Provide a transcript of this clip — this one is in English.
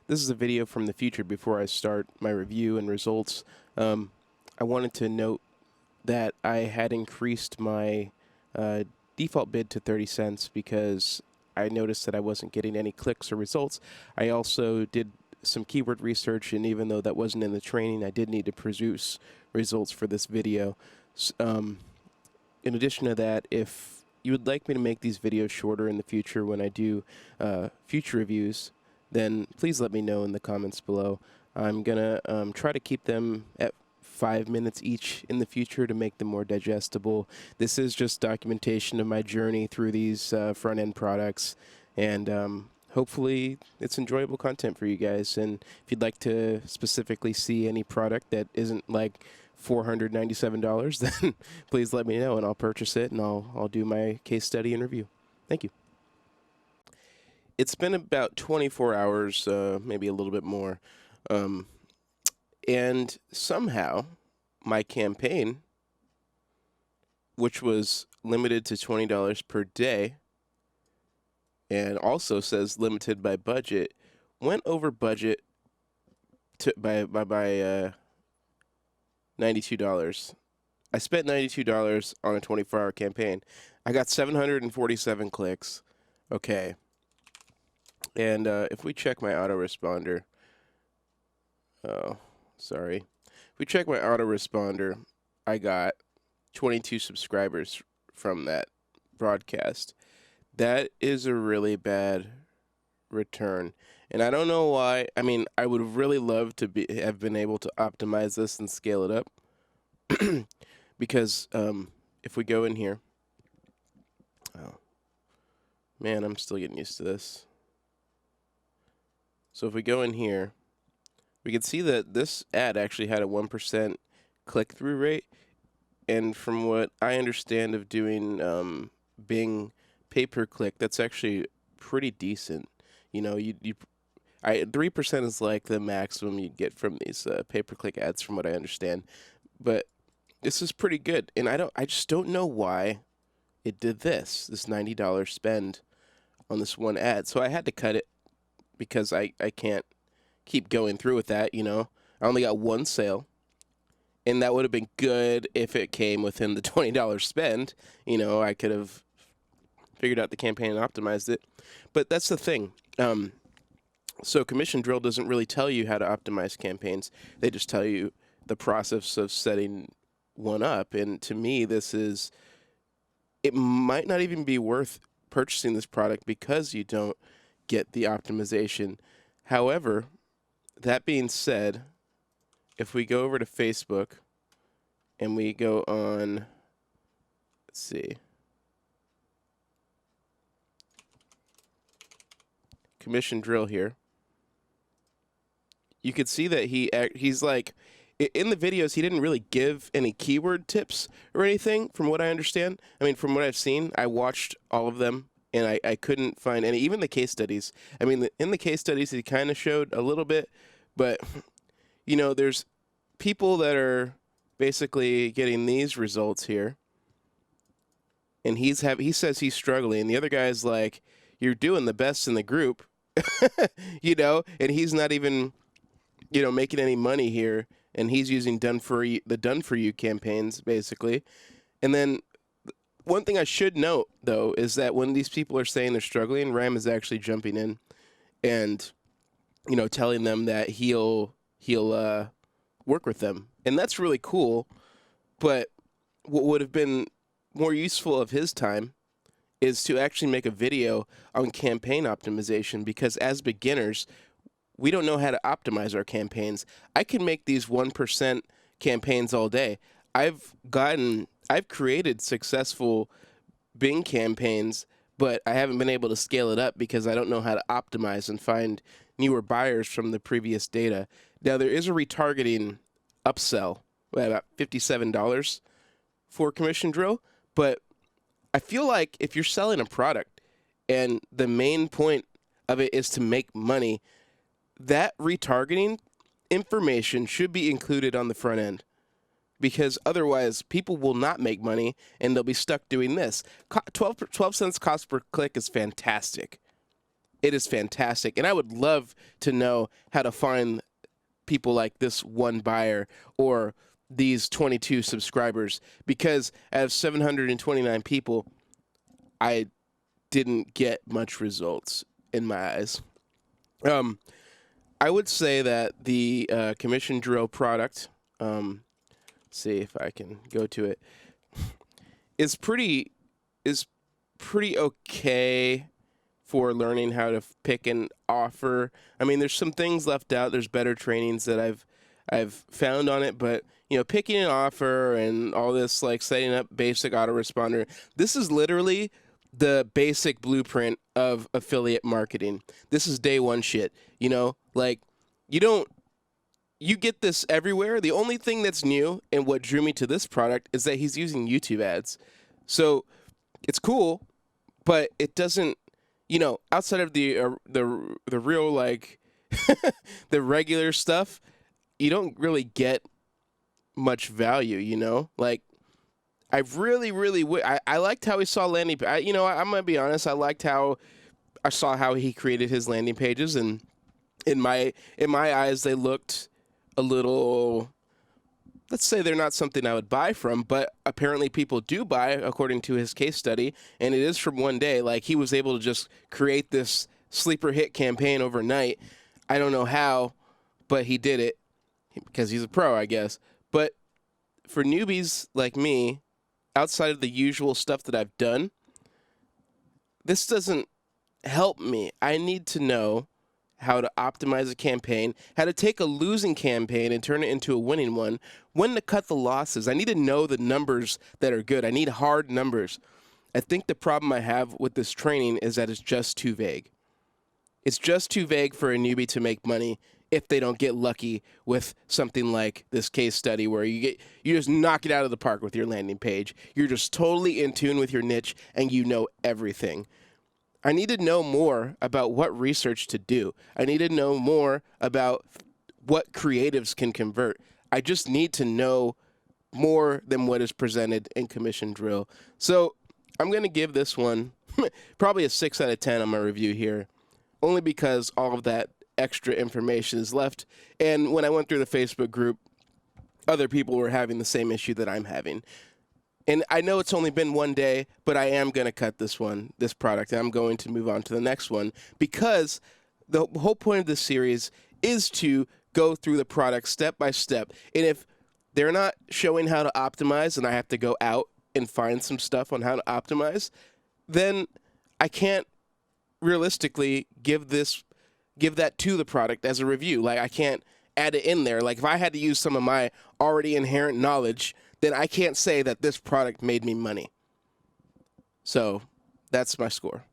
This is a video from the future before I start my review and results. I wanted to note that I had increased my default bid to 30 cents because I noticed that I wasn't getting any clicks or results. I also did some keyword research, and even though that wasn't in the training, I did need to produce results for this video. In addition to that, if you would like me to make these videos shorter in the future when I do future reviews, then please let me know in the comments below. I'm going to try to keep them at 5 minutes each in the future to make them more digestible. This is just documentation of my journey through these front-end products, and hopefully it's enjoyable content for you guys. And if you'd like to specifically see any product that isn't like $497, then please let me know and I'll purchase it and I'll do my case study and review. Thank you. It's been about 24 hours, maybe a little bit more, and somehow my campaign, which was limited to $20 per day and also says limited by budget, went over budget by $92. I spent $92 on a 24-hour campaign. I got 747 clicks. Okay. And if we check my autoresponder, oh, sorry. If we check my autoresponder, I got 22 subscribers from that broadcast. That is a really bad return. And I don't know why. I mean, I would really love to have been able to optimize this and scale it up. Because if we go in here, oh, man, I'm still getting used to this. So if we go in here, we can see that this ad actually had a 1% click-through rate. And from what I understand of doing Bing pay-per-click, that's actually pretty decent. You know, 3% is like the maximum you'd get from these pay-per-click ads, from what I understand. But this is pretty good, and I just don't know why it did this $90 spend on this one ad. So I had to cut it because I can't keep going through with that, you know. I only got one sale, and that would have been good if it came within the $20 spend. You know, I could have figured out the campaign and optimized it. But that's the thing. So Commission Drill doesn't really tell you how to optimize campaigns. They just tell you the process of setting one up. And to me, it might not even be worth purchasing this product because you don't get the optimization. However, that being said, if we go over to Facebook and we go on, let's see, Commission Drill here, you could see that he's like, in the videos, he didn't really give any keyword tips or anything, from what I understand. I mean, from what I've seen, I watched all of them, and I couldn't find any, even the case studies. I mean, in the case studies, he kind of showed a little bit, but, you know, there's people that are basically getting these results here, and he says he's struggling, and the other guy's like, you're doing the best in the group, you know, and he's not even, you know, making any money here, and he's using the done for you campaigns, basically. And then one thing I should note, though, is that when these people are saying they're struggling, Ram is actually jumping in and, you know, telling them that he'll work with them. And that's really cool. But what would have been more useful of his time is to actually make a video on campaign optimization, because as beginners, we don't know how to optimize our campaigns. I can make these 1% campaigns all day. I've created successful Bing campaigns, but I haven't been able to scale it up because I don't know how to optimize and find newer buyers from the previous data. Now, there is a retargeting upsell at about $57 for Commission Drill, but I feel like if you're selling a product and the main point of it is to make money, that retargeting information should be included on the front end, because otherwise people will not make money and they'll be stuck doing this. 12 cents cost per click is fantastic. it is fantastic. And I would love to know how to find people like this one buyer or these 22 subscribers, because out of 729 people, I didn't get much results in my eyes. I would say that the commission drill product, let's see if I can go to it, is pretty okay for learning how to pick an offer. I mean, there's some things left out. There's better trainings that I've found on it, but you know, picking an offer and all this, like setting up basic autoresponder, this is literally the basic blueprint of affiliate marketing. This is day one shit. You know, like you get this everywhere. The only thing that's new and what drew me to this product is that he's using YouTube ads. So it's cool, but it doesn't, you know, outside of the real, like the regular stuff, you don't really get much value, you know? Like, I I liked how he saw landing. I'm gonna be honest. I liked how I saw how he created his landing pages, and in my eyes, they looked a little. Let's say they're not something I would buy from, but apparently people do buy, according to his case study, and it is from one day. Like, he was able to just create this sleeper hit campaign overnight. I don't know how, but he did it because he's a pro, I guess. But for newbies like me, outside of the usual stuff that I've done, this doesn't help me. I need to know how to optimize a campaign, how to take a losing campaign and turn it into a winning one, when to cut the losses. I need to know the numbers that are good. I need hard numbers. I think the problem I have with this training is that it's just too vague. It's just too vague for a newbie to make money if they don't get lucky with something like this case study where you just knock it out of the park with your landing page. You're just totally in tune with your niche and you know everything. I need to know more about what research to do. I need to know more about what creatives can convert. I just need to know more than what is presented in Commission Drill. So I'm going to give this one probably a 6 out of 10 on my review here, only because all of that extra information is left. And when I went through the Facebook group, other people were having the same issue that I'm having. And I know it's only been one day, but I am going to cut this product, and I'm going to move on to the next one, because the whole point of this series is to go through the product step by step. And if they're not showing how to optimize and I have to go out and find some stuff on how to optimize, then I can't realistically give that to the product as a review. Like, I can't add it in there. Like, if I had to use some of my already inherent knowledge, then I can't say that this product made me money. So that's my score.